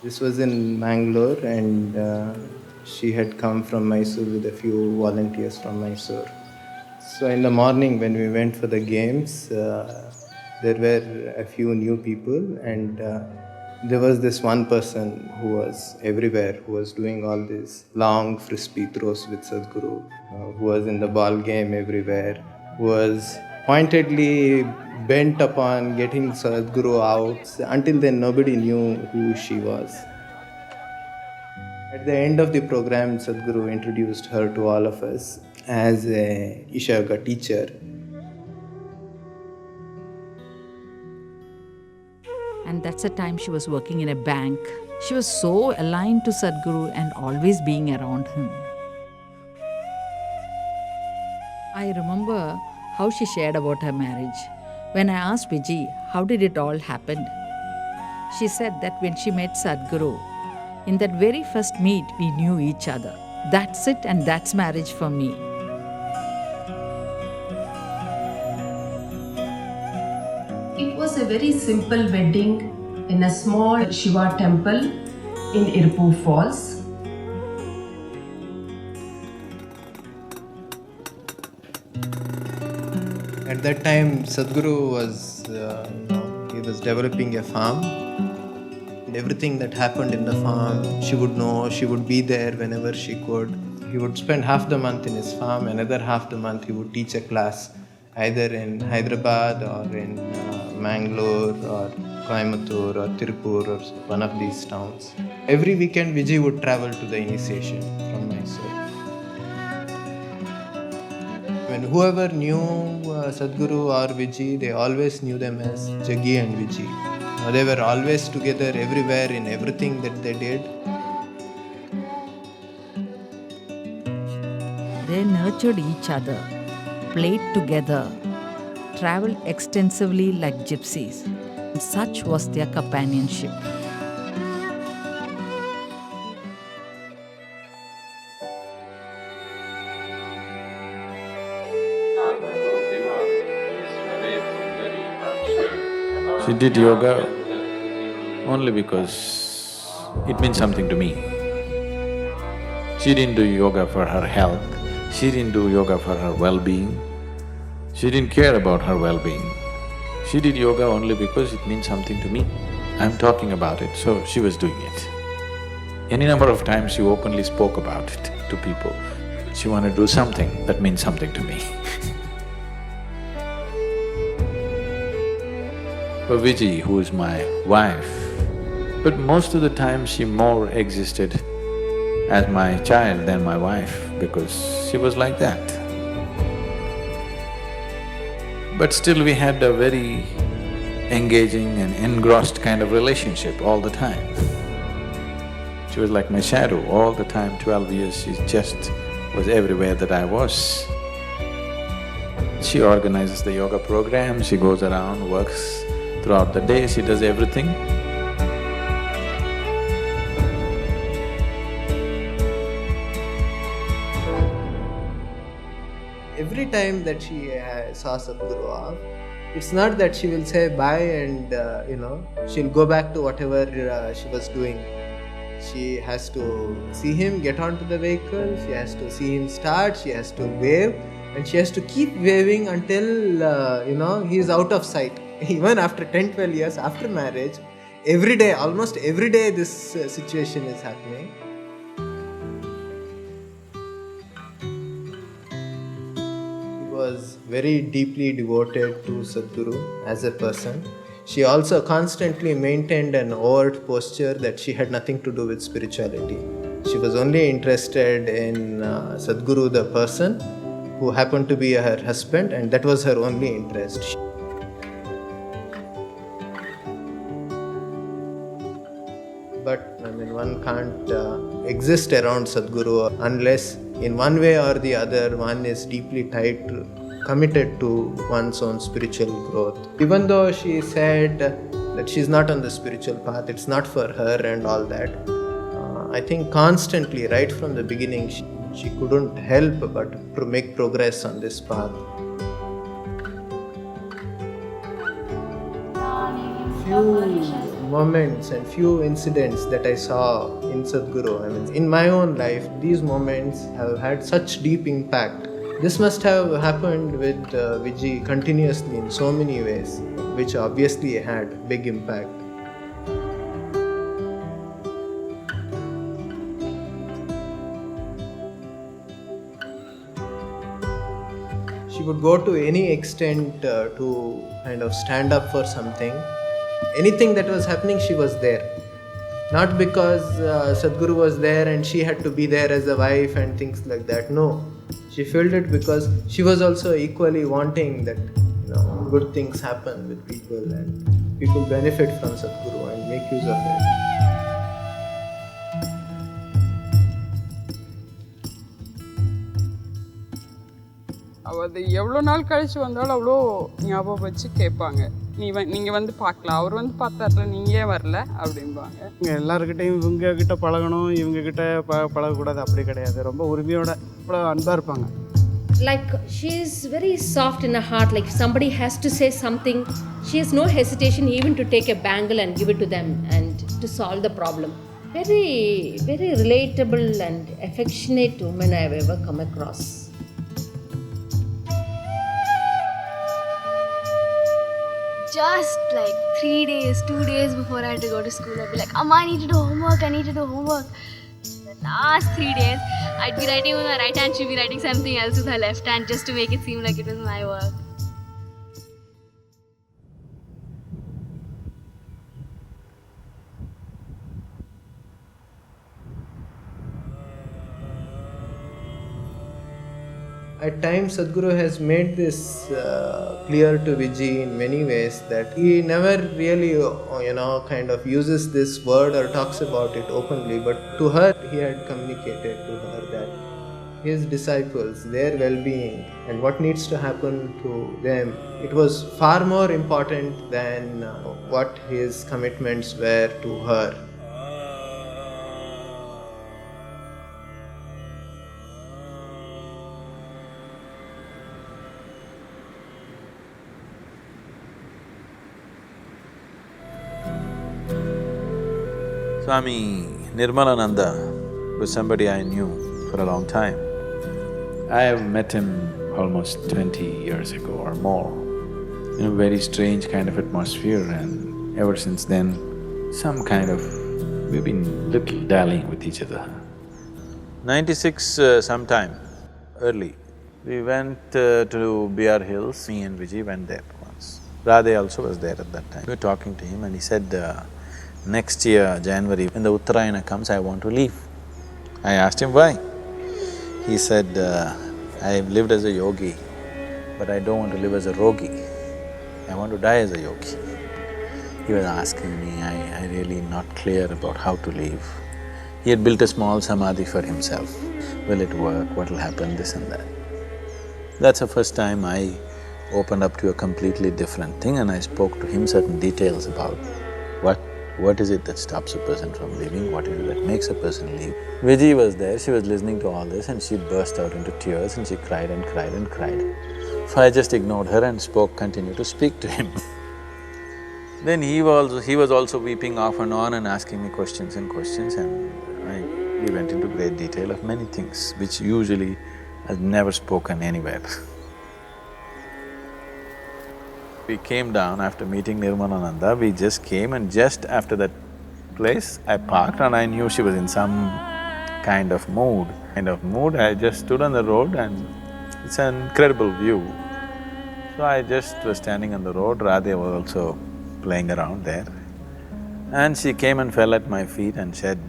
This was in Mangalore, and she had come from Mysore with a few volunteers from Mysore. So in the morning when we went for the games, there were a few new people, and there was this one person who was everywhere, who was doing all these long frisbee throws with Sadhguru, who was in the ball game everywhere, who was pointedly bent upon getting Sadhguru out. Until then, nobody knew who she was. At the end of the program, Sadhguru introduced her to all of us as a Isha Yoga teacher. And that's the time she was working in a bank. She was so aligned to Sadhguru and always being around him. I remember how she shared about her marriage. When I asked Vijji, how did it all happen? She said that when she met Sadhguru, in that very first meet, we knew each other. That's it, and that's marriage for me. It was a very simple wedding in a small Shiva temple in Irpur Falls. At that time, Sadhguru was, he was developing a farm. And everything that happened in the farm, she would know, she would be there whenever she could. He would spend half the month in his farm, another half the month he would teach a class, either in Hyderabad or in Mangalore or Coimbatore or Tirupur or one of these towns. Every weekend, Vijji would travel to the initiation from Mysore. When whoever knew Sadhguru or Vijji, they always knew them as Jaggi and Vijji. They were always together everywhere in everything that they did. They nurtured each other, played together, traveled extensively like gypsies. And such was their companionship. She did yoga only because it means something to me. She didn't do yoga for her health, she didn't do yoga for her well-being, she didn't care about her well-being. She did yoga only because it means something to me. I'm talking about it, so she was doing it. Any number of times she openly spoke about it to people. She wanted to do something that means something to me. For Vijji, who is my wife, but most of the time she more existed as my child than my wife because she was like that. But still we had a very engaging and engrossed kind of relationship all the time. She was like my shadow all the time, 12 years, she just was everywhere that I was. She organizes the yoga program, she goes around, works throughout the day, she does everything. Every time that she saw Sadhguru off, it's not that she will say bye and she'll go back to whatever she was doing. She has to see him get onto the vehicle, she has to see him start, she has to wave, and she has to keep waving until he is out of sight. Even after 10-12 years after marriage, every day, almost every day this situation is happening. He was very deeply devoted to Sadhguru as a person. She also constantly maintained an overt posture that she had nothing to do with spirituality. She was only interested in Sadhguru the person, who happened to be her husband, and that was her only interest. But one can't exist around Sadhguru unless in one way or the other one is deeply committed to one's own spiritual growth. Even though she said that she's not on the spiritual path, it's not for her and all that, I think constantly, right from the beginning, she couldn't help but to make progress on this path. few moments and few incidents that I saw in Sadhguru. I mean, in my own life, these moments have had such deep impact. This must have happened with Vijji continuously in so many ways, which obviously had big impact. She would go to any extent to kind of stand up for something. Anything that was happening, she was there. Not because Sadhguru was there and she had to be there as a wife and things like that. No, she felt it because she was also equally wanting that good things happen with people and people benefit from Sadhguru and make use of it. அது எவ்வளோ நாள் கழிச்சு வந்தாலும் அவ்வளோ ஞாபகம் வச்சு கேட்பாங்க. நீங்கள் வந்து பார்க்கலாம், அவர் வந்து பார்த்தார்ல, நீங்கள் ஏன் வரல அப்படிம்பாங்க. எல்லாருக்கிட்டையும் இவங்கக்கிட்ட பழகணும், இவங்கக்கிட்ட பழகக்கூடாது அப்படி கிடையாது. ரொம்ப உரிமையோட அவ்வளோ அன்பாக இருப்பாங்க. Like she is very soft in her heart. Like if somebody has to say something, she has no hesitation even to take a bangle and give it to them and to solve the problem. Very, very relatable and affectionate woman I have ever come across. Just like 3 days, 2 days before I had to go to school, I'd be like, Amma, I need to do homework, I need to do homework. The last 3 days, I'd be writing with my right hand, she'd be writing something else with her left hand just to make it seem like it was my work. At times, Sadhguru has made this clear to Vijji in many ways that he never really, kind of uses this word or talks about it openly, but to her, he had communicated to her that his disciples, their well-being and what needs to happen to them, it was far more important than what his commitments were to her. Swami Nirmalananda was somebody I knew for a long time. I have met him almost 20 years ago or more in a very strange kind of atmosphere, and ever since then, we've been little dallying with each other. 96 sometime early, we went to BR Hills, me and Vijji went there once. Radhe also was there at that time. We were talking to him and he said, next year, January, when the Uttarayana comes, I want to leave. I asked him why. He said, I've lived as a yogi, but I don't want to live as a rogi. I want to die as a yogi. He was asking me, I really not clear about how to live. He had built a small samadhi for himself. Will it work? What will happen? This and that. That's the first time I opened up to a completely different thing, and I spoke to him certain details about what is it that stops a person from living, what is it that makes a person live. Vijji was there, she was listening to all this and she burst out into tears and she cried and cried and cried. So I just ignored her and continued to speak to him. Then he was also weeping off and on and asking me questions and we went into great detail of many things which usually I've never spoken anywhere. We came down after meeting Nirmalananda, we just came, and just after that place, I parked and I knew she was in some kind of mood. I just stood on the road and it's an incredible view. So I just was standing on the road, Radhe was also playing around there. And she came and fell at my feet and said,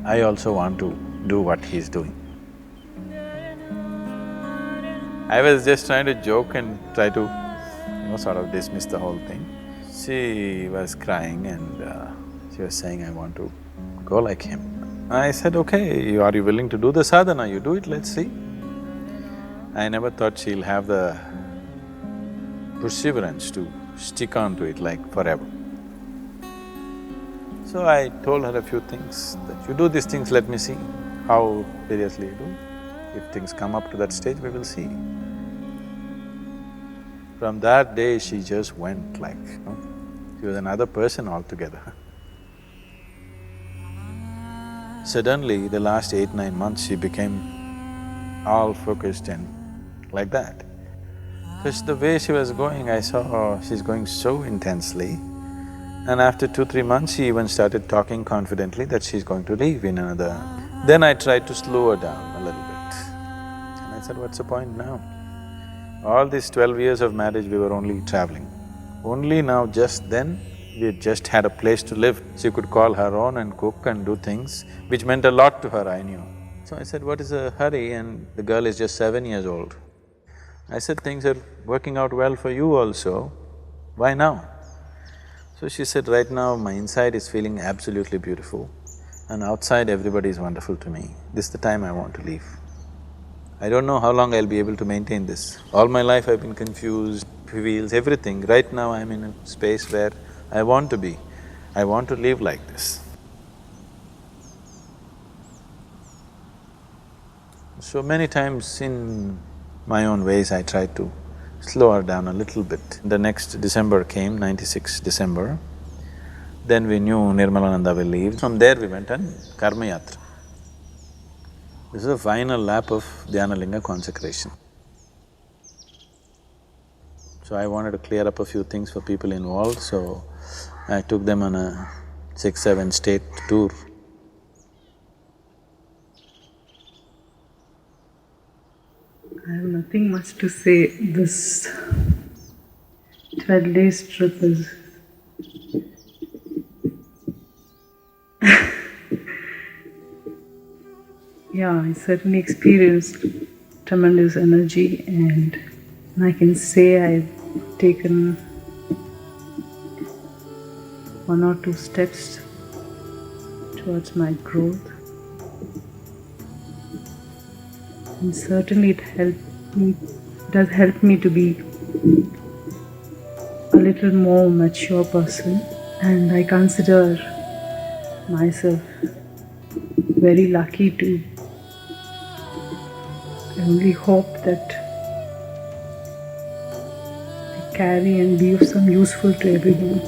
I also want to do what he's doing. I was just trying to joke and try to sort of dismiss the whole thing. She was crying and she was saying, I want to go like him. I said, okay, are you willing to do the sadhana? You do it, let's see. I never thought she'll have the perseverance to stick on to it like forever. So I told her a few things, that you do these things, let me see how seriously you do. If things come up to that stage, we will see. From that day, she just went like, She was another person altogether. Suddenly, the last 8-9 months, she became all focused and like that. Because the way she was going, I saw she's going so intensely. And after 2-3 months, she even started talking confidently that she's going to leave in another… Then I tried to slow her down a little bit. And I said, what's the point now? All these 12 years of marriage, we were only traveling. Only now, just then, we just had a place to live. She could call her own and cook and do things, which meant a lot to her, I knew. So I said, what is the hurry? And the girl is just 7 years old. I said, things are working out well for you also, why now? So she said, right now my inside is feeling absolutely beautiful and outside everybody is wonderful to me. This is the time I want to leave. I don't know how long I'll be able to maintain this. All my life I've been confused, feels everything. Right now I'm in a space where I want to be. I want to live like this. So many times in my own ways I tried to slow her down a little bit. The next December came, 96 December. Then we knew Nirmalananda will leave. From there we went on Karma Yatra. This is the final lap of Dhyanalinga consecration. So I wanted to clear up a few things for people involved, so I took them on a 6-7 state tour. I have nothing much to say. This 12 days trip is yeah, I certainly experienced tremendous energy, and I can say I've taken 1 or 2 steps towards my growth. And certainly it does help me to be a little more mature person, and I consider myself very lucky to… I only hope that I carry and be of some useful to everyone.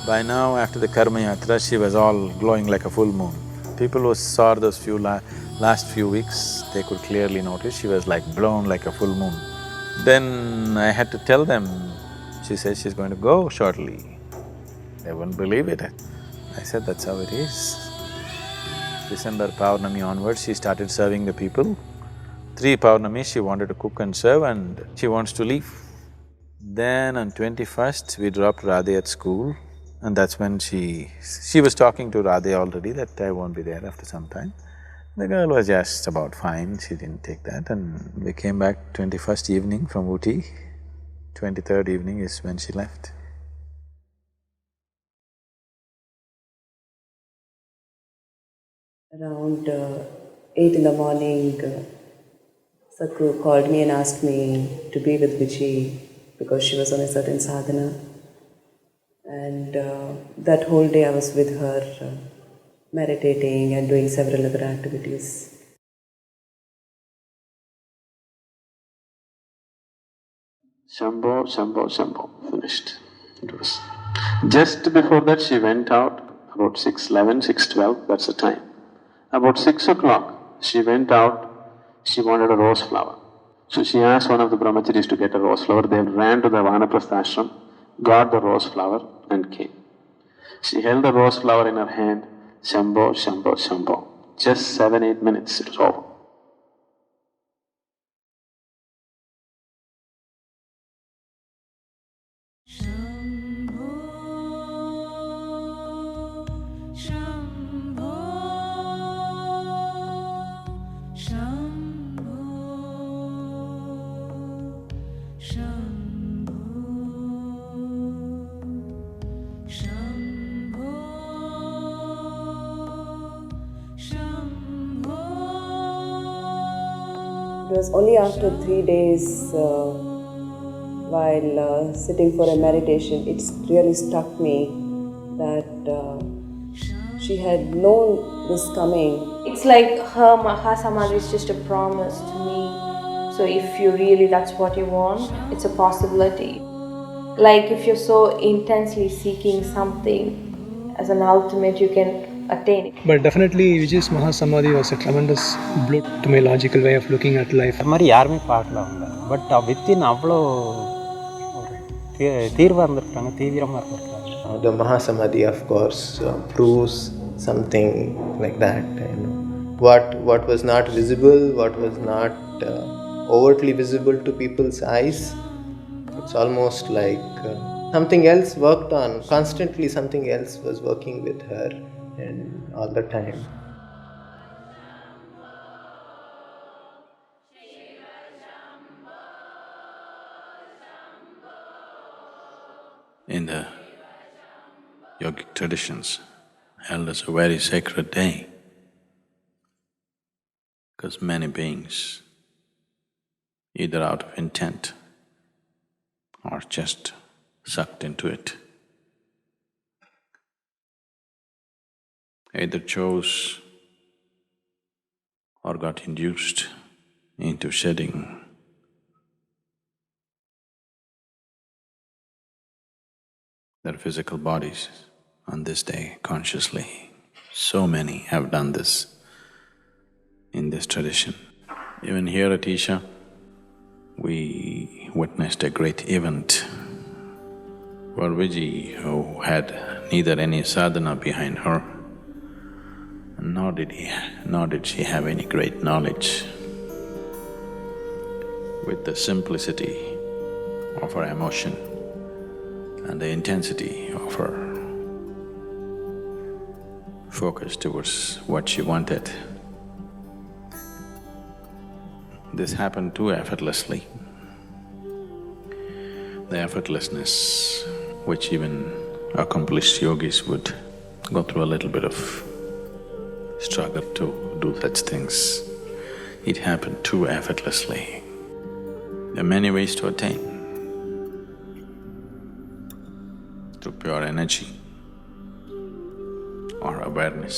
By now, after the Karma Yatra, she was all glowing like a full moon. People who saw those last few weeks, they could clearly notice she was like blown like a full moon. Then I had to tell them, she said she's going to go shortly. They wouldn't believe it. I said, that's how it is. December Paurnami onwards, she started serving the people. 3 Paurnami, she wanted to cook and serve and she wants to leave. Then on 21st, we dropped Radhe at school. And that's when she was talking to Radhe already that I won't be there after some time. The girl was just about fine, she didn't take that, and we came back 21st evening from Ooty. 23rd evening is when she left. Around 8 in the morning, Sadhguru called me and asked me to be with Vijji because she was on a certain sadhana. And that whole day I was with her, meditating and doing several other activities. Shambho, Shambho, Shambho, finished. It was… Just before that she went out, about 6:11, 6:12, that's the time. About 6 o'clock, she went out, she wanted a rose flower. So she asked one of the brahmacharis to get a rose flower. They ran to the Vanaprastha ashram, got the rose flower and came. She held the rose flower in her hand, Shambho, Shambho, Shambho. Just 7-8 minutes, it was over. was only after 3 days while sitting for a meditation, it really struck me that she had known this coming. It's like her Mahasamadhi is just a promise to me. So if you really, that's what you want, it's a possibility. Like if you're so intensely seeking something as an ultimate, you can attain it. But definitely Vijji's Mahasamadhi was a tremendous blow to my logical way of looking at life. அது மாதிரி யாருமே பார்க்கல அவங்க. But within அவ்வளோ தீர்வாக இருந்திருக்காங்க, தீவிரமாக இருந்திருக்காங்க. The Mahasamadhi, of course, proves something like that. You know, what was not visible, what was not overtly visible to people's eyes, it's almost like something else worked on. Constantly something else was working with her, and all the time. In the yogic traditions, held as a very sacred day, because many beings, either out of intent or just sucked into it, either chose or got induced into shedding their physical bodies on this day consciously. So many have done this in this tradition. Even here at Isha, we witnessed a great event for Vijji, who had neither any sadhana behind her, nor did she have any great knowledge. With the simplicity of her emotion and the intensity of her focus towards what she wanted, this happened too effortlessly. The effortlessness which even accomplished yogis would go through a little bit of struggle to do such things. It happened too effortlessly. There are many ways to attain. Through pure energy or awareness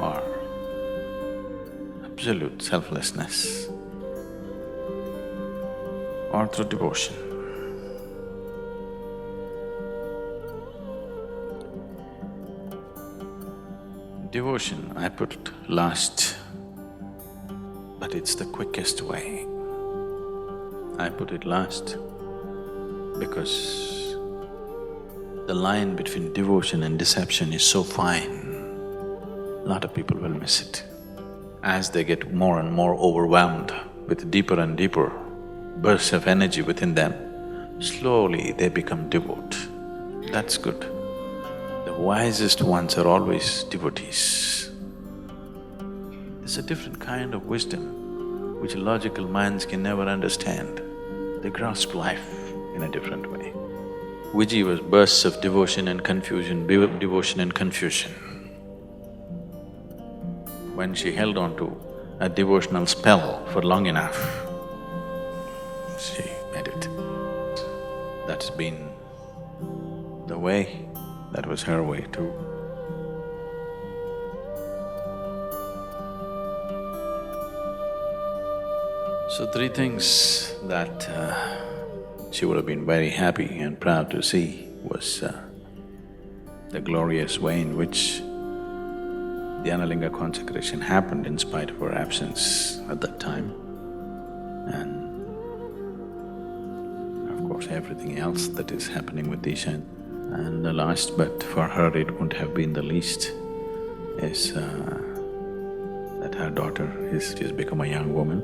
or absolute selflessness or through devotion. Devotion I put last, but it's the quickest way. I put it last because the line between devotion and deception is so fine, a lot of people will miss it. As they get more and more overwhelmed with deeper and deeper bursts of energy within them, slowly they become devout. That's good. The wisest ones are always devotees. It's a different kind of wisdom which logical minds can never understand. They grasp life in a different way. Vijji was bursts of devotion and confusion, devotion and confusion. When she held on to a devotional spell for long enough, she made it. That's been the way, that was her way too. So three things that she would have been very happy and proud to see was the glorious way in which Dhyanalinga consecration happened in spite of her absence at that time, and of course everything else that is happening with Isha. And the last, but for her it wouldn't have been the least, is that her daughter she's become a young woman.